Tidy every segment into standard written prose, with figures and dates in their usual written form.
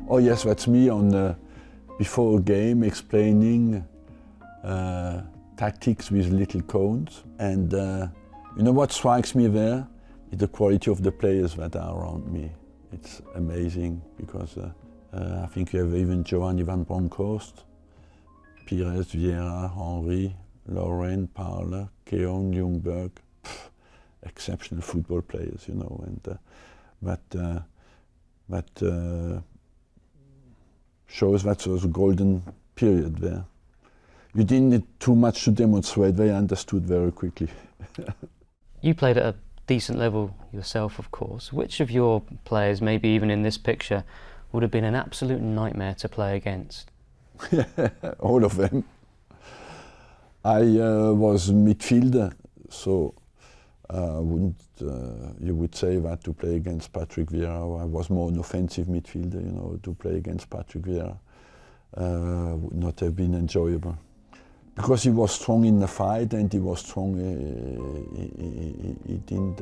Oh yes, that's me on before a game explaining tactics with little cones. And you know what strikes me there? Is the quality of the players that are around me. It's amazing because I think you have even Giovanni van Bronckhorst, Pires, Vieira, Henry, Lauren, Parler, Keown, Ljungberg, exceptional football players, you know, and that shows that was a golden period there. You didn't need too much to demonstrate, they understood very quickly. You played at a decent level yourself, of course. Which of your players, maybe even in this picture, would have been an absolute nightmare to play against? All of them. I was midfielder, so you would say that to play against Patrick Vieira. I was more an offensive midfielder, you know, to play against Patrick Vieira would not have been enjoyable. Because he was strong in the fight and he was strong, he didn't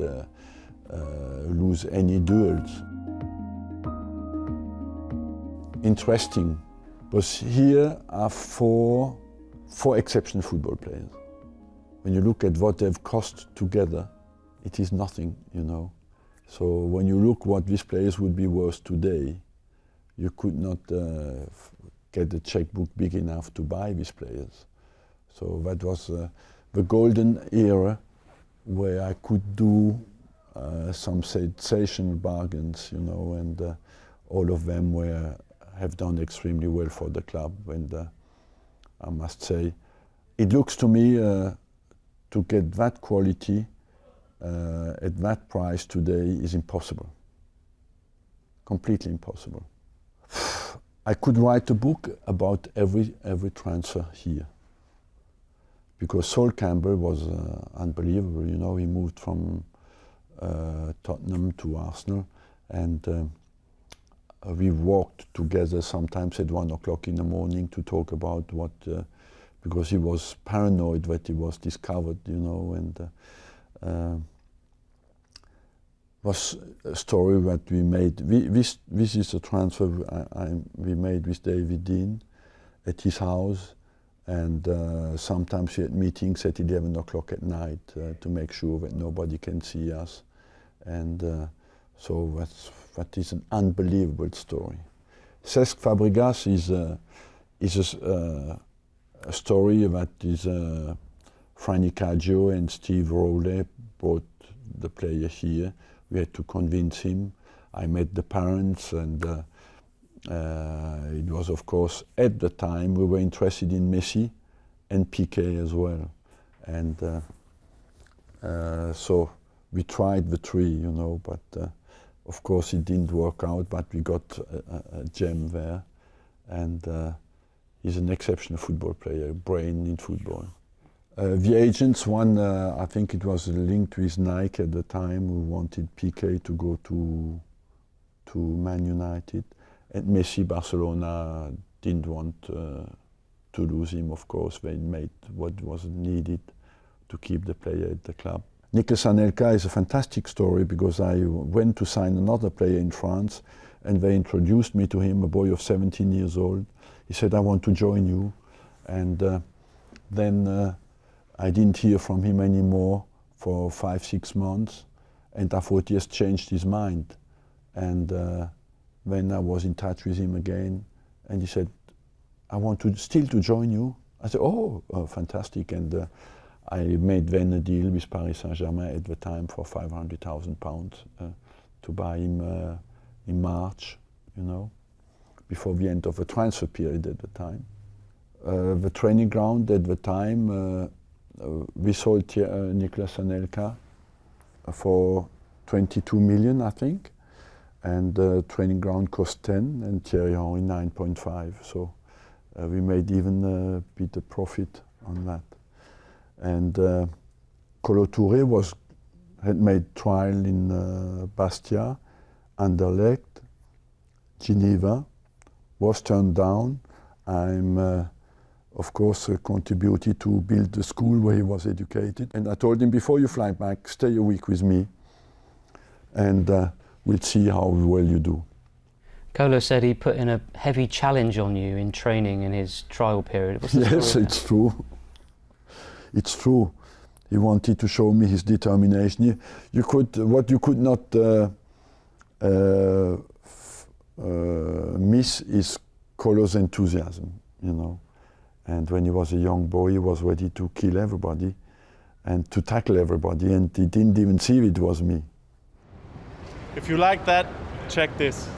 lose any duels. Interesting, because here are four exceptional football players. When you look at what they've cost together, it is nothing, you know. So when you look what these players would be worth today, you could not get a checkbook big enough to buy these players. So that was the golden era where I could do some sensational bargains, you know, and all of them have done extremely well for the club. And I must say, it looks to me to get that quality at that price today is impossible. Completely impossible. I could write a book about every transfer here. Because Sol Campbell was unbelievable, you know, he moved from Tottenham to Arsenal, and we walked together sometimes at 1 o'clock in the morning to talk about what, because he was paranoid that he was discovered, you know, and was a story that we made. This is a transfer we made with David Dean at his house. And sometimes we had meetings at 11 o'clock at night to make sure that nobody can see us. And so that is an unbelievable story. Cesc Fabregas is a story that is Franny Caggio and Steve Rowley brought the player here. We had to convince him. I met the parents, and it was, of course, at the time we were interested in Messi and Pique as well, and so we tried the three, you know, but of course it didn't work out. But we got a gem there, and he's an exceptional football player, brain in football. The agents, one, I think it was linked with Nike at the time, who wanted Pique to go to Man United. And Messi, Barcelona didn't want to lose him, of course. They made what was needed to keep the player at the club. Nicolas Anelka is a fantastic story because I went to sign another player in France and they introduced me to him, a boy of 17 years old. He said, I want to join you. And then I didn't hear from him anymore for 5-6 months. And I thought he has changed his mind. And when I was in touch with him again, and he said, I want to still to join you. I said, oh, fantastic. And I made then a deal with Paris Saint-Germain at the time for £500,000 to buy him in March, you know, before the end of the transfer period at the time. The training ground at the time, we sold Nicolas Anelka for 22 million, I think. And the training ground cost 10 and Thierry Henry 9.5. So we made even a bit of profit on that. And Kolo Touré had made trial in Bastia, Anderlecht, Geneva, was turned down. I'm, of course, contributed to build the school where he was educated. And I told him, before you fly back, stay a week with me, and we'll see how well you do. Kolo said he put in a heavy challenge on you in training in his trial period. What's the Yes, story it's true. It's true. He wanted to show me his determination. What you could not miss is Kolo's enthusiasm, you know. And when he was a young boy, he was ready to kill everybody and to tackle everybody, and he didn't even see it was me. If you like that, check this.